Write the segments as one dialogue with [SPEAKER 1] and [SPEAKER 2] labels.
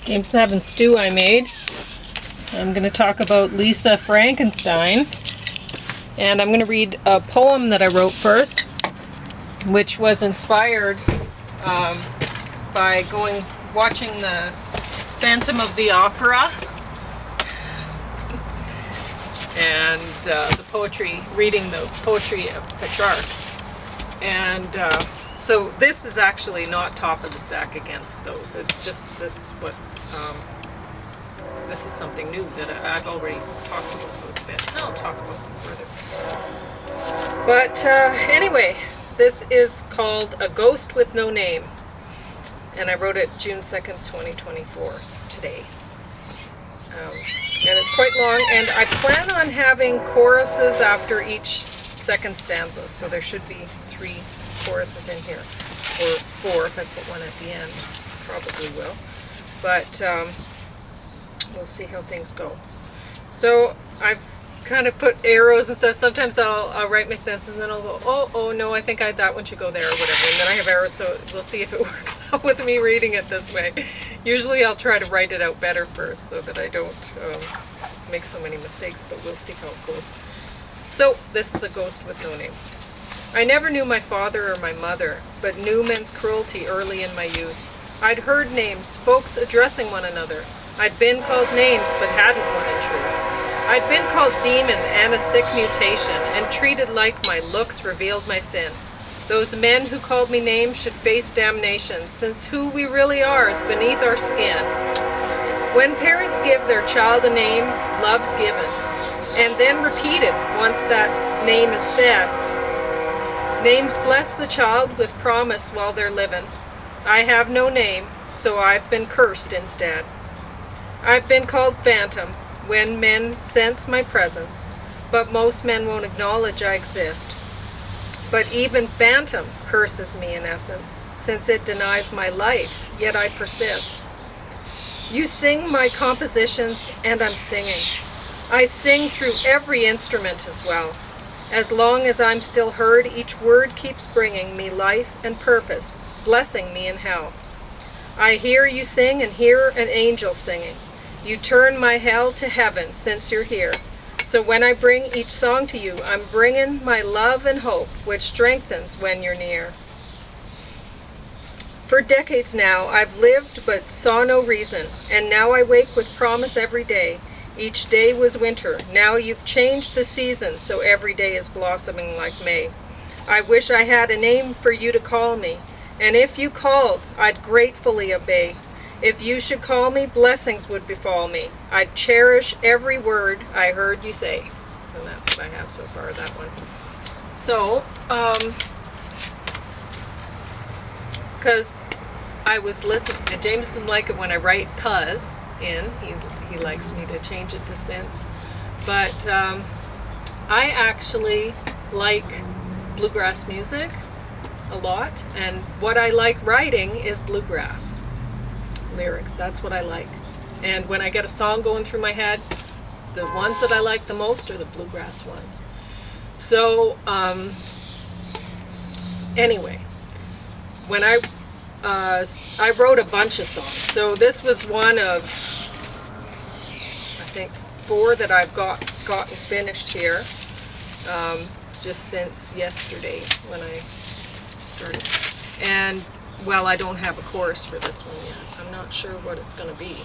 [SPEAKER 1] Game 7 stew I made. I'm going to talk about Lisa Frankenstein. And I'm going to read a poem that I wrote first, which was inspired by watching the Phantom of the Opera and reading the poetry of Petrarch. And so this is actually not top of the stack against those. It's just this is something new that I've already talked about those a bit. I'll talk about them further. But anyway, this is called A Ghost with No Name. And I wrote it June 2nd, 2024, so today. And it's quite long, and I plan on having choruses after each second stanza, so there should be 3 choruses in here, or 4 if I put one at the end. Probably will, but we'll see how things go. So I've kind of put arrows and stuff. Sometimes I'll write my sentences and then I'll go, oh no, I think that one should go there or whatever, and then I have arrows, so we'll see if it works out with me reading it this way. Usually I'll try to write it out better first so that I don't make so many mistakes, but we'll see how it goes. So this is A Ghost with No Name. I never knew my father or my mother, but knew men's cruelty early in my youth. I'd heard names, folks addressing one another. I'd been called names, but hadn't one in truth. I'd been called demon and a sick mutation, and treated like my looks revealed my sin. Those men who called me names should face damnation, since who we really are is beneath our skin. When parents give their child a name, love's given, and then repeated once that name is said. Names bless the child with promise while they're living. I have no name, so I've been cursed instead. I've been called Phantom when men sense my presence, but most men won't acknowledge I exist. But even Phantom curses me in essence, since it denies my life, yet I persist. You sing my compositions, and I'm singing. I sing through every instrument as well. As long as I'm still heard, each word keeps bringing me life and purpose, blessing me in hell. I hear you sing and hear an angel singing. You turn my hell to heaven since you're here. So when I bring each song to you, I'm bringing my love and hope, which strengthens when you're near. For decades now, I've lived but saw no reason, and now I wake with promise every day. Each day was winter, now you've changed the season, so every day is blossoming like May. I wish I had a name for you to call me, and if you called, I'd gratefully obey. If you should call me, blessings would befall me. I'd cherish every word I heard you say. And that's what I have so far, that one. So, because I was listening, and James doesn't like it when I write "cuz" in. He likes me to change it to "since." But I actually like bluegrass music a lot, and what I like writing is bluegrass lyrics. That's what I like. And when I get a song going through my head, the ones that I like the most are the bluegrass ones. So anyway, when I wrote a bunch of songs. So this was one of, I think, 4 that I've gotten finished here, just since yesterday when I started. And well, I don't have a chorus for this one yet. I'm not sure what it's going to be.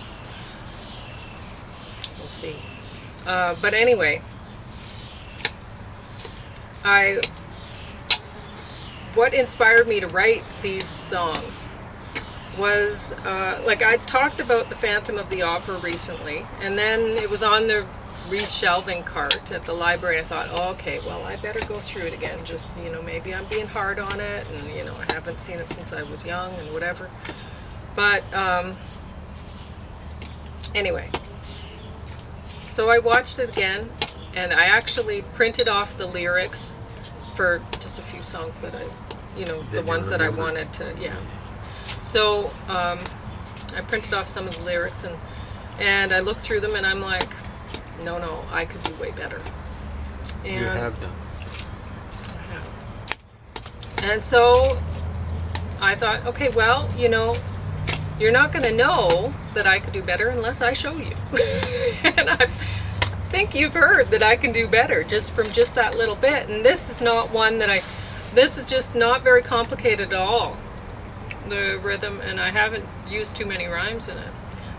[SPEAKER 1] We'll see. But anyway, what inspired me to write these songs was, like I talked about the Phantom of the Opera recently, and then it was on the reshelving cart at the library. I thought, oh, okay, well, I better go through it again. Just, maybe I'm being hard on it, and, I haven't seen it since I was young and whatever. But, anyway, so I watched it again, and I actually printed off the lyrics for just a few songs that the ones that I wanted to, yeah. So, I printed off some of the lyrics, and I looked through them, and I'm like, no, I could do way better. And
[SPEAKER 2] you have done.
[SPEAKER 1] I have. And so I thought, okay, well, you're not going to know that I could do better unless I show you. And I think you've heard that I can do better just from just that little bit. And this is not one that this is just not very complicated at all, the rhythm, and I haven't used too many rhymes in it.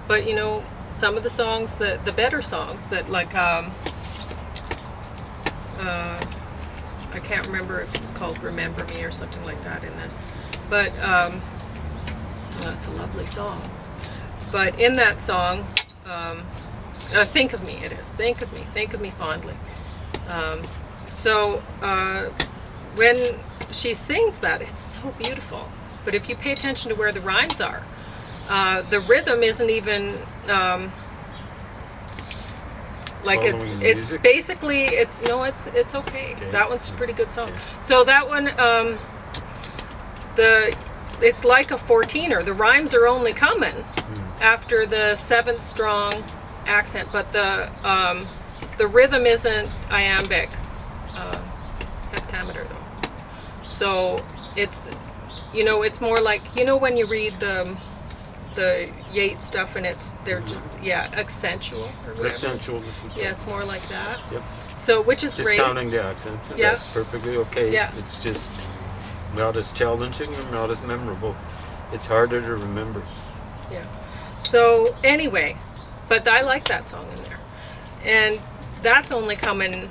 [SPEAKER 1] But you know, some of the songs, the better songs that like, I can't remember if it's called Remember Me or something like that in this, but that's a lovely song. But in that song, Think of Me, it is. Think of me fondly. So when she sings that, it's so beautiful. But if you pay attention to where the rhymes are, the rhythm isn't even like it's basically it's okay. That one's a pretty good song. So that one, it's like a 14er. The rhymes are only coming after the 7th strong accent, but the rhythm isn't iambic heptameter though. So it's, you know, it's more like, you know, when you read the Yeats stuff and they're just accentual or whatever. Accentual. Yeah, it's more like that.
[SPEAKER 2] Yep.
[SPEAKER 1] So which is great.
[SPEAKER 2] Just counting the accents. Yeah. That's perfectly okay.
[SPEAKER 1] Yeah.
[SPEAKER 2] It's just not as challenging or not as memorable. It's harder to remember.
[SPEAKER 1] Yeah. So anyway, but I like that song in there, and that's only coming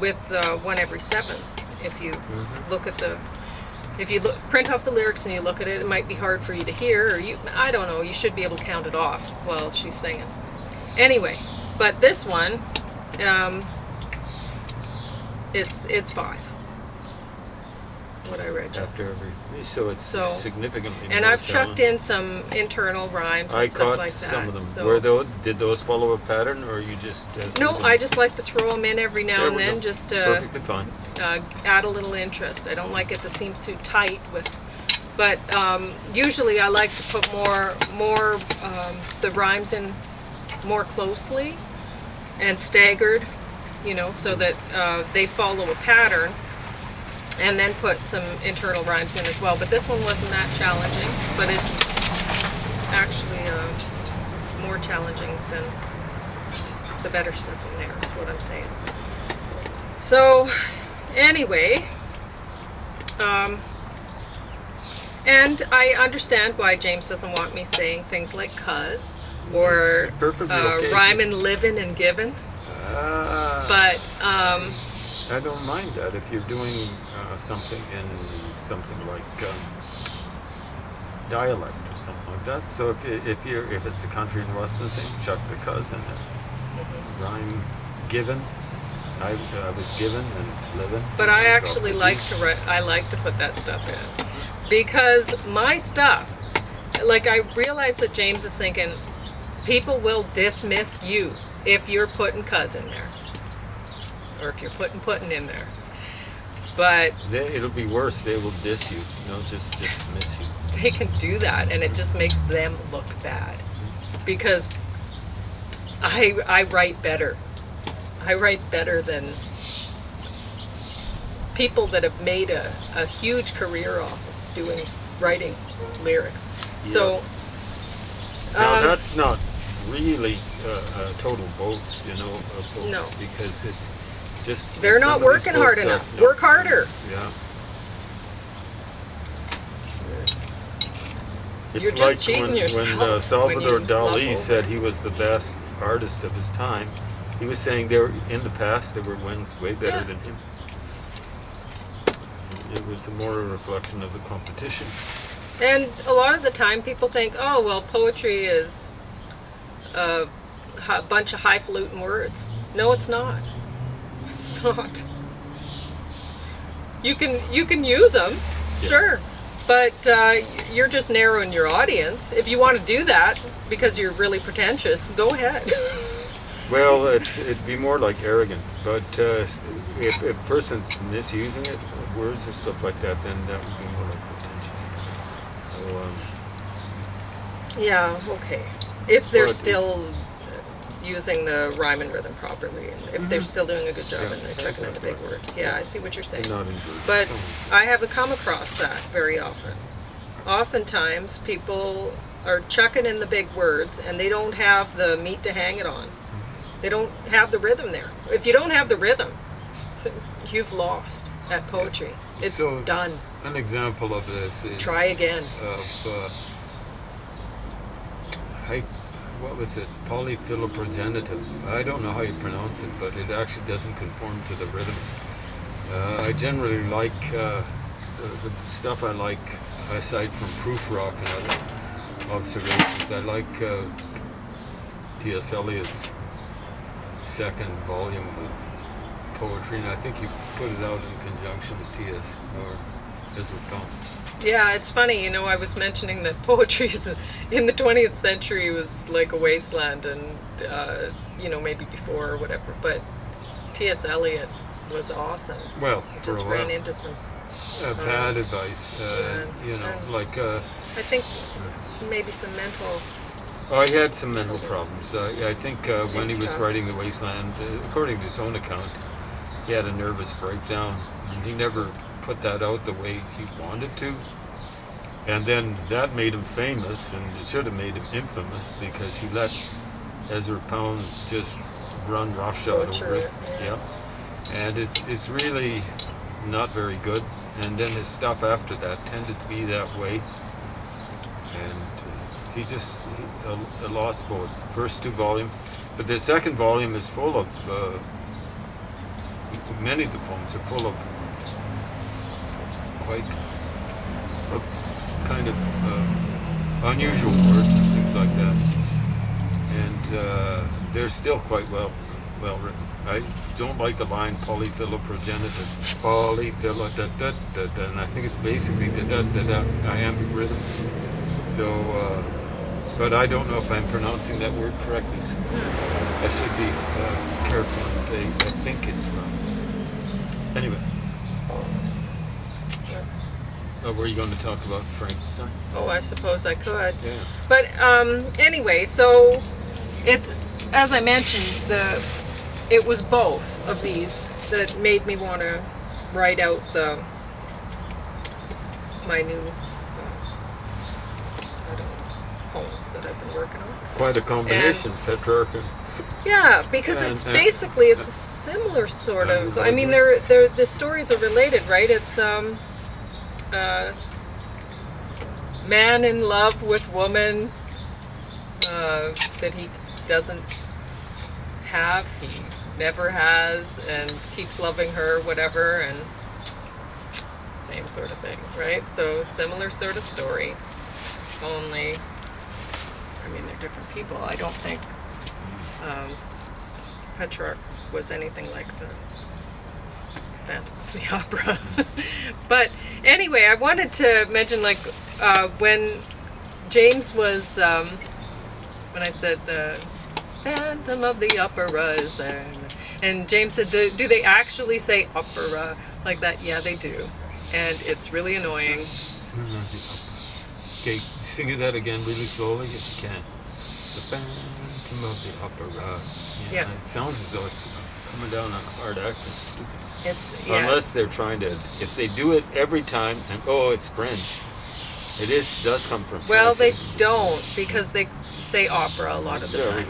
[SPEAKER 1] with 1 every 7. If you look at print off the lyrics and you look at it, it might be hard for you to hear, or I don't know, you should be able to count it off while she's singing. Anyway, but this one, it's 5. What I read.
[SPEAKER 2] After every, so it's significantly.
[SPEAKER 1] And I've chucked in some internal rhymes and stuff like that.
[SPEAKER 2] I caught some of them. So, did those follow a pattern, or you just?
[SPEAKER 1] No, I just like to throw them in every now and then, just
[SPEAKER 2] perfectly fine.
[SPEAKER 1] Add a little interest. I don't like it to seem too tight but usually I like to put more the rhymes in more closely and staggered, you know, so that they follow a pattern. And then put some internal rhymes in as well. But this one wasn't that challenging, but it's actually more challenging than the better stuff in there, is what I'm saying. So anyway, and I understand why James doesn't want me saying things like "cuz" or rhyming, living, and giving. But
[SPEAKER 2] I don't mind that if you're doing something like dialect or something like that. So if it's a country and western thing, chuck the "cuz" in there. Rhyme given. I was given and living.
[SPEAKER 1] But I actually like to put that stuff in, because my stuff, like, I realize that James is thinking people will dismiss you if you're putting "cuz" in there. Or if you're putting in there, but
[SPEAKER 2] it'll be worse. They will diss you, just dismiss you.
[SPEAKER 1] They can do that, and it just makes them look bad, because I write better. I write better than people that have made a huge career off of writing lyrics. Yeah. So
[SPEAKER 2] now that's not really a total boast,
[SPEAKER 1] no,
[SPEAKER 2] because it's.
[SPEAKER 1] They're not working hard enough. Work harder.
[SPEAKER 2] Yeah.
[SPEAKER 1] You're just cheating yourself.
[SPEAKER 2] When Salvador Dali said he was the best artist of his time, he was saying in the past there were ones way better than him. It was more a reflection of the competition.
[SPEAKER 1] And a lot of the time people think, oh, well, poetry is a bunch of highfalutin words. No, it's not. It's not. You can use them, sure, but you're just narrowing your audience. If you want to do that because you're really pretentious, go ahead.
[SPEAKER 2] Well, it'd be more like arrogant, but if a person's misusing it, words and stuff like that, then that would be more like pretentious. So,
[SPEAKER 1] yeah, okay. If they're still using the rhyme and rhythm properly, and if they're still doing a good job and they're checking out the big words. Yeah, I see what you're saying. But I haven't come across that very often. oftentimes people are chucking in the big words and they don't have the meat to hang it on. They don't have the rhythm there. If you don't have the rhythm, you've lost at poetry. It's
[SPEAKER 2] So,
[SPEAKER 1] done.
[SPEAKER 2] An example of this is
[SPEAKER 1] Try again.
[SPEAKER 2] What was it? Polyphiloprogenitive. I don't know how you pronounce it, but it actually doesn't conform to the rhythm. I generally like the stuff I like, aside from proof rock and other observations. I like T.S. Eliot's second volume of poetry, and I think you put it out in conjunction with T.S. or Ezra Pound.
[SPEAKER 1] Yeah, it's funny, I was mentioning that poetry in the 20th century was like a wasteland, and, maybe before or whatever, but T.S. Eliot was awesome.
[SPEAKER 2] Well,
[SPEAKER 1] I just ran into some
[SPEAKER 2] bad advice,
[SPEAKER 1] I think maybe some mental.
[SPEAKER 2] Oh, he had some mental problems. I think when he was
[SPEAKER 1] tough.
[SPEAKER 2] writing The Wasteland, according to his own account, he had a nervous breakdown, and he never put that out the way he wanted to. And then that made him famous, and it should have made him infamous, because he let Ezra Pound just run roughshod over it. Yeah. And it's really not very good. And then his stuff after that tended to be that way. And he just a lost poet. First two volumes, but the second volume is full of many of the poems are full of quite kind of unusual words and things like that, and they're still quite well written. I don't like the line polyphiloprogenitive, and I think it's basically the iambic rhythm. So, but I don't know if I'm pronouncing that word correctly. So I should be careful and say I think it's wrong. Anyway. Were you going to talk about Frankenstein?
[SPEAKER 1] Oh, I suppose I could.
[SPEAKER 2] Yeah.
[SPEAKER 1] But anyway, so it's, as I mentioned, it was both of these that made me want to write out my new poems that I've been working on.
[SPEAKER 2] Quite a combination, Petrarch.
[SPEAKER 1] Yeah, because it's basically it's a similar sort of. I mean, the stories are related, right? It's man in love with woman that he doesn't have, he never has, and keeps loving her, whatever, and same sort of thing, right? So similar sort of story, only, I mean, they're different people. I don't think Petrarch was anything like the Phantom of the Opera. But anyway, I wanted to mention, like, when James was, when I said the Phantom of the Opera is there, and James said, do they actually say opera like that? Yeah, they do. And it's really annoying.
[SPEAKER 2] Okay, sing that again really slowly if you can. The Phantom of the Opera. Yeah. It sounds as though it's coming down on a hard accent. Stupid. Unless they're trying to, if they do it every time, and it's French. It does come from France.
[SPEAKER 1] Well, they don't, because they say opera a lot of the time.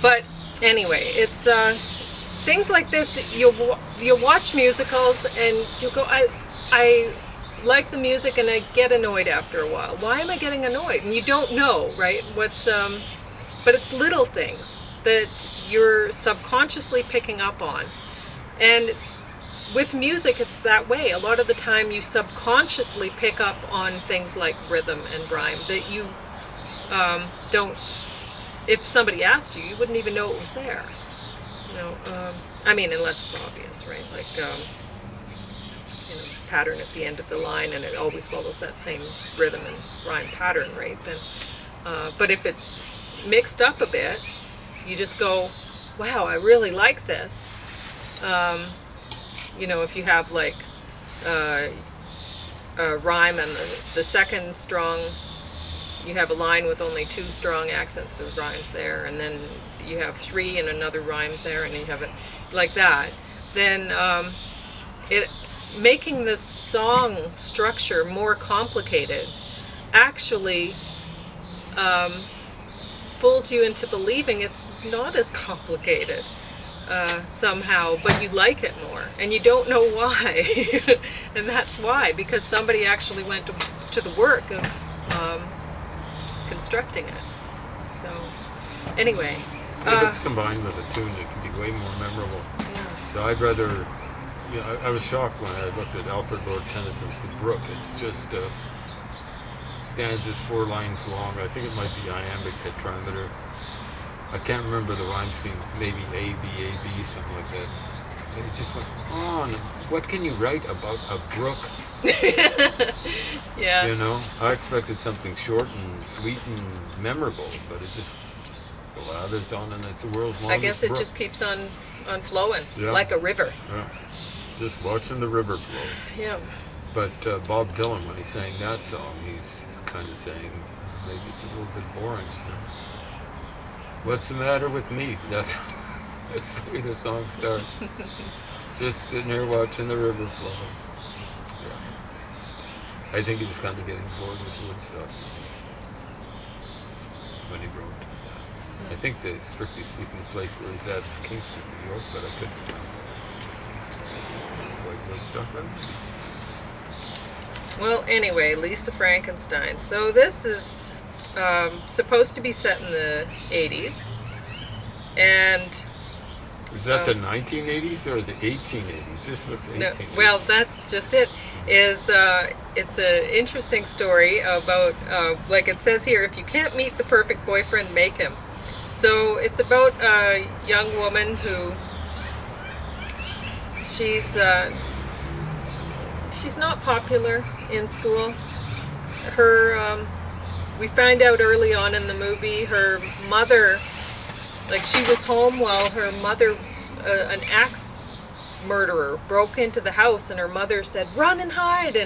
[SPEAKER 1] But anyway, it's things like this. You'll watch musicals and you'll go, I like the music and I get annoyed after a while. Why am I getting annoyed? And you don't know, right? But it's little things that you're subconsciously picking up on. And with music, it's that way. A lot of the time you subconsciously pick up on things like rhythm and rhyme that you don't, if somebody asked you, you wouldn't even know it was there. I mean, unless it's obvious, right? Like, pattern at the end of the line, and it always follows that same rhythm and rhyme pattern, right? Then, but if it's mixed up a bit, you just go, wow, I really like this. If you have like a rhyme and the second strong, you have a line with only two strong accents, the rhymes there, and then you have three and another rhymes there, and you have it like that, then making the song structure more complicated actually um, fools you into believing it's not as complicated somehow, but you like it more, and you don't know why. And that's why, because somebody actually went to the work of constructing it. So, anyway.
[SPEAKER 2] If it's combined with a tune, it can be way more memorable.
[SPEAKER 1] Yeah.
[SPEAKER 2] So I'd rather, I was shocked when I looked at Alfred Lord Tennyson's The Brook. It's just stanzas 4 lines long. I think it might be iambic tetrameter. I can't remember the rhyme scheme. Maybe A B A B, something like that. And it just went on. What can you write about a brook?
[SPEAKER 1] Yeah.
[SPEAKER 2] You know, I expected something short and sweet and memorable, but it just blathers on, and it's the world's longest
[SPEAKER 1] I guess it
[SPEAKER 2] brook.
[SPEAKER 1] just keeps on flowing,
[SPEAKER 2] Yeah.
[SPEAKER 1] like a river.
[SPEAKER 2] Yeah. Just watching the river flow.
[SPEAKER 1] Yeah.
[SPEAKER 2] But Bob Dylan, when he sang that song, he's kind of saying maybe it's a little bit boring. You know? What's the matter with me? That's the way the song starts. Just sitting here watching the river flow. Yeah. I think he was kind of getting bored with Woodstock when he wrote that. I think the strictly speaking place where he's at is Kingston, New York, but I couldn't find quite Woodstock. I don't think it's
[SPEAKER 1] Well, anyway, Lisa Frankenstein. So this is supposed to be set in the 80s, and
[SPEAKER 2] Is that the 1980s or the 1880s? This looks 1880s.
[SPEAKER 1] well, that's just it. Is it's an interesting story about, like it says here, if you can't meet the perfect boyfriend, make him. So it's about a young woman who she's not popular in school. Her we find out early on in the movie, her mother, like she was home while her mother, an axe murderer broke into the house, and her mother said, "Run and hide,"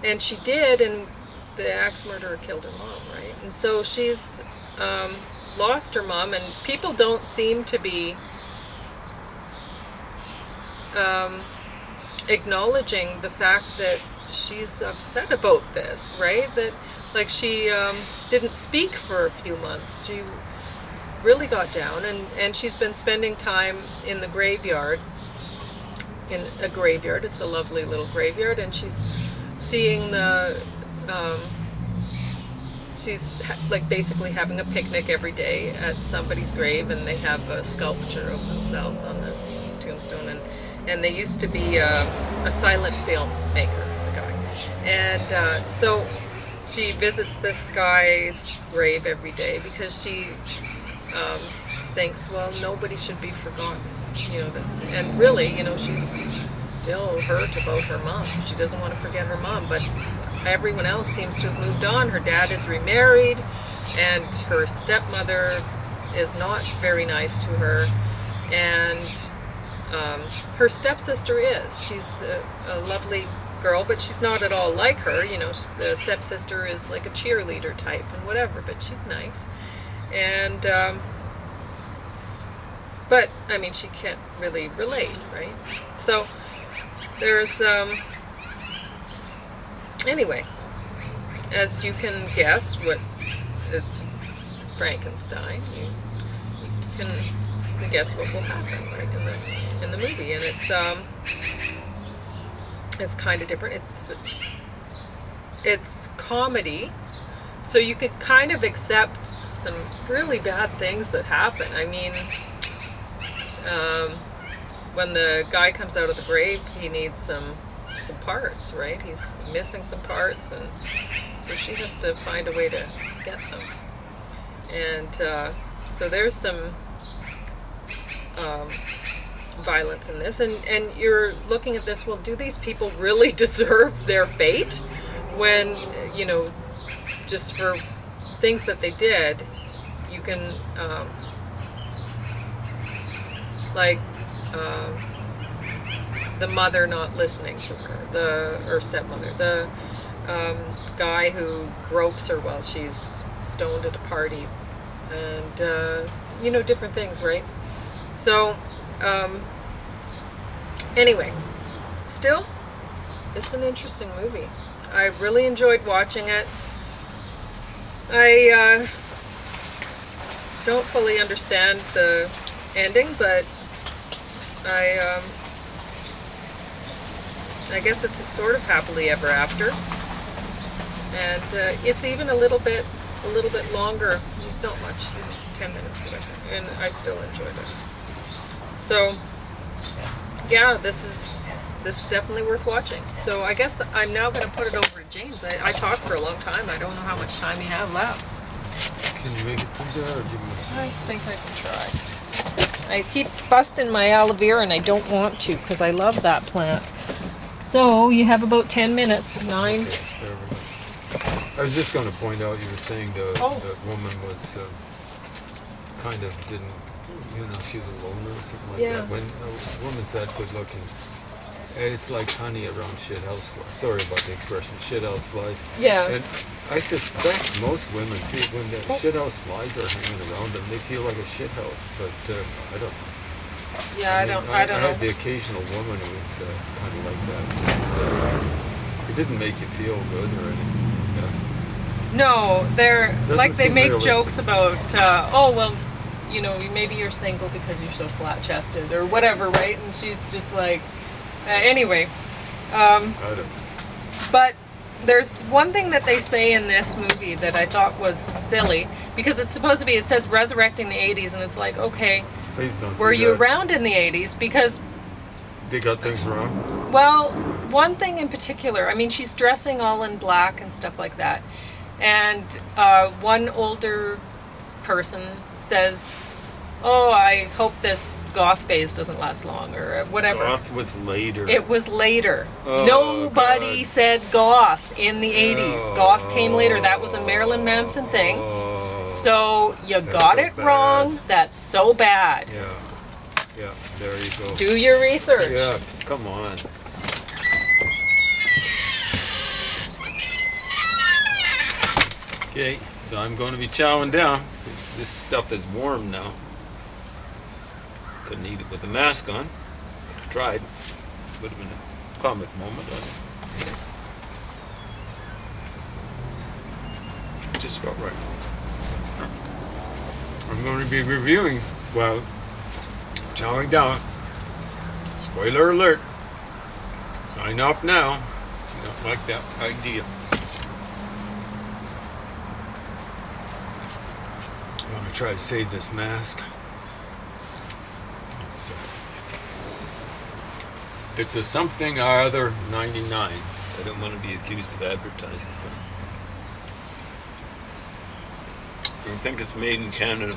[SPEAKER 1] and she did, and the axe murderer killed her mom, right? And so she's lost her mom, and people don't seem to be acknowledging the fact that she's upset about this, right? That, like, she didn't speak for a few months. She really got down, and she's been spending time in the graveyard, in a graveyard. It's a lovely little graveyard, and she's seeing the she's like basically having a picnic every day at somebody's grave, and they have a sculpture of themselves on the tombstone, and they used to be a silent film maker, the guy, and so she visits this guy's grave every day because she thinks, well, nobody should be forgotten, and really, she's still hurt about her mom. She doesn't want to forget her mom, but everyone else seems to have moved on. Her dad is remarried, and her stepmother is not very nice to her, and her stepsister is. She's a lovely girl, but she's not at all like her. The stepsister is like a cheerleader type and whatever, but she's nice. And but I mean, she can't really relate, right? So there's anyway, as you can guess, it's Frankenstein. You can guess what will happen, right, in the movie, and it's kind of different. It's comedy, so you could kind of accept some really bad things that happen. I mean, when the guy comes out of the grave, he needs some parts, right? He's missing some parts, and so she has to find a way to get them. And so there's some violence in this, and you're looking at this, well, do these people really deserve their fate when, just for things that they did, you can the mother not listening to her, her stepmother, the guy who gropes her while she's stoned at a party, and different things, right? So anyway, still, it's an interesting movie. I really enjoyed watching it. I don't fully understand the ending, but I I guess it's a sort of happily ever after, and it's even a little bit longer. Not much, 10 minutes, whatever, and I still enjoyed it. So yeah, this is definitely worth watching. So I guess I'm now going to put it over to James. I talked for a long time. I don't know how much time you have left.
[SPEAKER 2] Can you make it through there, or do you want
[SPEAKER 1] I think I can try. I keep busting my aloe vera, and I don't want to because I love that plant. So you have about 10 minutes. 9.
[SPEAKER 2] Okay, there we go. I was just going to point out, you were saying the woman was kind of didn't, she was a loner or something like that. When a woman's that good looking, it's like honey around shithouse flies. Sorry about the expression, shithouse flies.
[SPEAKER 1] Yeah.
[SPEAKER 2] And I suspect most women feel when the shithouse flies are hanging around them, they feel like a shithouse. But I don't know.
[SPEAKER 1] Yeah, I don't know.
[SPEAKER 2] I had the occasional woman who was kind of like that. It didn't make you feel good or anything like that.
[SPEAKER 1] No, they're like they make
[SPEAKER 2] realistic.
[SPEAKER 1] jokes about, oh well, maybe you're single because you're so flat-chested or whatever, right? And she's just like, anyway.
[SPEAKER 2] I don't.
[SPEAKER 1] But there's one thing that they say in this movie that I thought was silly, because it's supposed to be, it says resurrecting the 80s, and it's like, okay,
[SPEAKER 2] Please don't.
[SPEAKER 1] were you around in the 80s? Because
[SPEAKER 2] they got things wrong?
[SPEAKER 1] well, one thing in particular, I mean, she's dressing all in black and stuff like that. And one older person says, oh, I hope this goth phase doesn't last long, or whatever.
[SPEAKER 2] Goth was later.
[SPEAKER 1] It was later.
[SPEAKER 2] Oh,
[SPEAKER 1] Nobody
[SPEAKER 2] God.
[SPEAKER 1] said goth in the 80s. Goth came later. That was a Marilyn Manson thing. So you got it wrong. That's so bad.
[SPEAKER 2] Yeah, there you go.
[SPEAKER 1] Do your research.
[SPEAKER 2] Yeah, come on. Okay, so I'm going to be chowing down. This stuff is warm now. Couldn't eat it with the mask on. Tried. Would have been a comic moment. Just about right. I'm going to be reviewing while chowing down. Spoiler alert. Sign off now. You don't like that idea. I'm going to try to save this mask. It's a something or other 99. I don't want to be accused of advertising. I don't think it's made in Canada.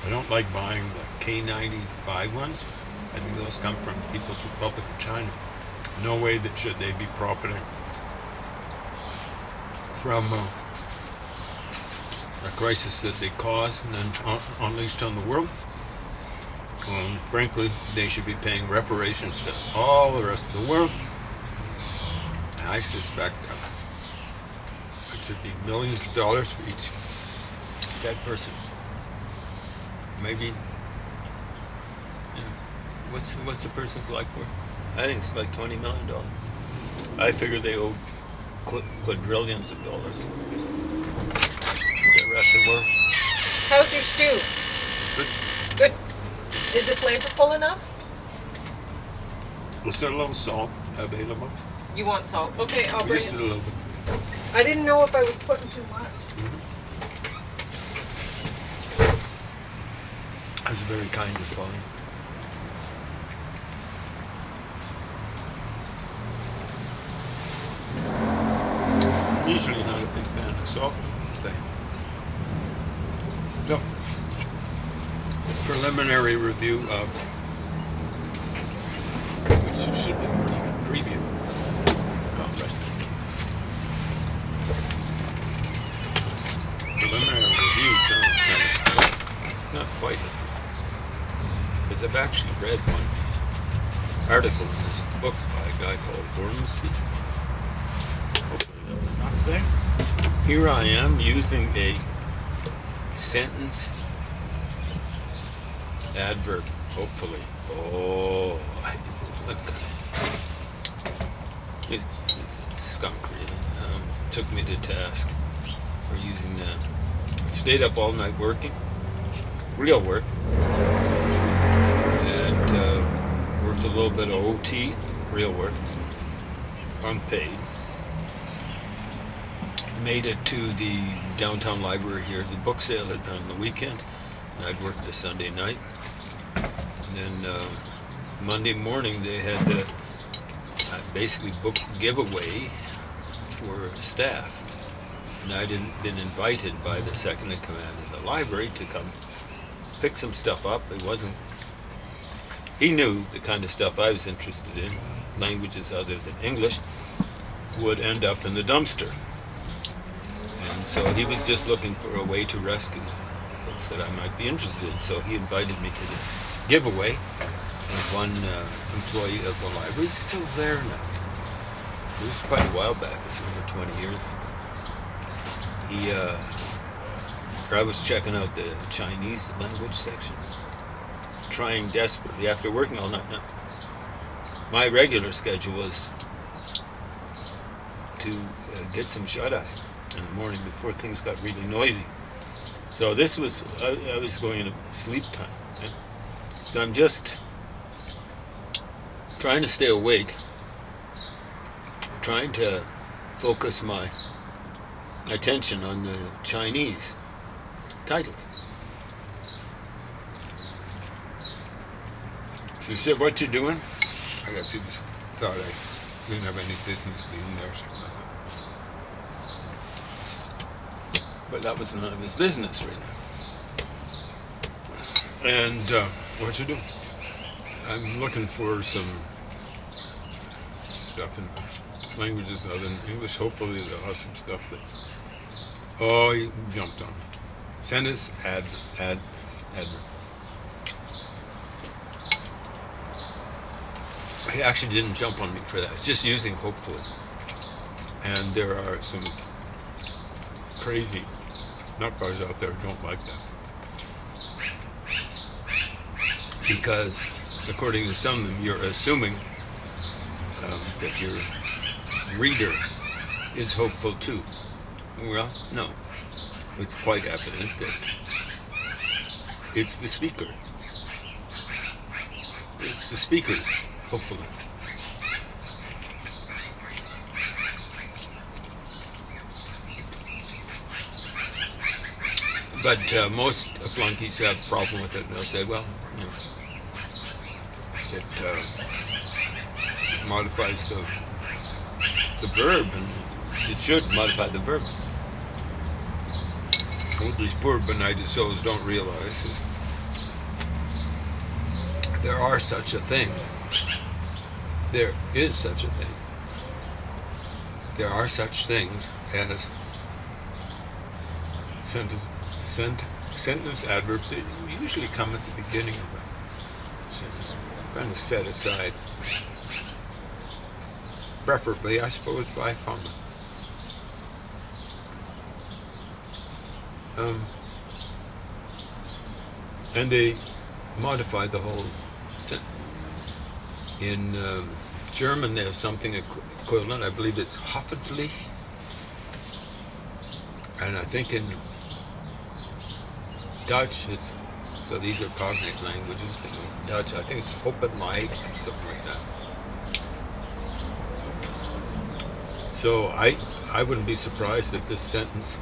[SPEAKER 2] I don't like buying the K95 ones. I think those come from the People's Republic of China. No way that should they be profiting from a crisis that they caused and then unleashed on the world. Frankly, they should be paying reparations to all the rest of the world. And I suspect it should be millions of dollars for each dead person. Maybe, what's the person's life worth? I think it's like $20 million. I figure they owe quadrillions of dollars. The rest of the world.
[SPEAKER 1] How's your stew? Good. Is it flavorful enough?
[SPEAKER 2] Is there a little salt available?
[SPEAKER 1] You want salt? Okay, I'll bring
[SPEAKER 2] Just
[SPEAKER 1] it.
[SPEAKER 2] a little bit.
[SPEAKER 1] I didn't know if I was putting too much.
[SPEAKER 2] That's very kind of Pauline. Usually not a big fan of salt. So, preliminary review of, which should be more like a preview. Preliminary review sounds kind of not quite, because I've actually read one article in this book by a guy called Ormsby. Hopefully that's enough there. Here I am using a sentence adverb, hopefully. Oh, look. It's skunk really. Took me to task. for using stayed up all night working, real work, and worked a little bit of OT, real work, unpaid. Made it to the downtown library here, the book sale had been on the weekend, and I'd worked the Sunday night. And then Monday morning they had basically book giveaway for staff, and I'd been invited by the second in command of the library to come pick some stuff up. He knew the kind of stuff I was interested in, languages other than English, would end up in the dumpster. And so he was just looking for a way to rescue books that I might be interested in. So he invited me to the giveaway, and one employee of the library is still there now. This is quite a while back, it's over 20 years. I was checking out the Chinese language section, trying desperately, after working all night. Now, my regular schedule was to get some shut-eye in the morning before things got really noisy. So this was, I was going into sleep time. Right? So I'm just trying to stay awake, trying to focus my attention on the Chinese titles. So he said, "What you doing?" I guess he just thought I didn't have any business being there. But that was none of his business, really. And what you doing? I'm looking for some stuff in languages other than English. Hopefully they'll have some stuff that's... Oh, he jumped on me. Send us advert. He actually didn't jump on me for that. It's just using hopefully. And there are some crazy nutbars out there who don't like that. Because, according to some of them, you're assuming that your reader is hopeful too. Well, no. It's quite evident that it's the speaker. It's the speaker's hopefulness. But most flunkies have a problem with it, and they'll say, well, you know, it modifies the verb, and it should modify the verb. What these poor benighted souls don't realize is there are such a thing. There is such a thing. There are such things as sentence adverbs that usually come at the beginning of a sentence, kind of set aside, preferably, I suppose, by comma. And they modify the whole sentence. In German, there's something equivalent. I believe it's hoffentlich. And I think in Dutch, so these are cognate languages. In Dutch, I think it's hopelijk or something like that. So I wouldn't be surprised if this sentence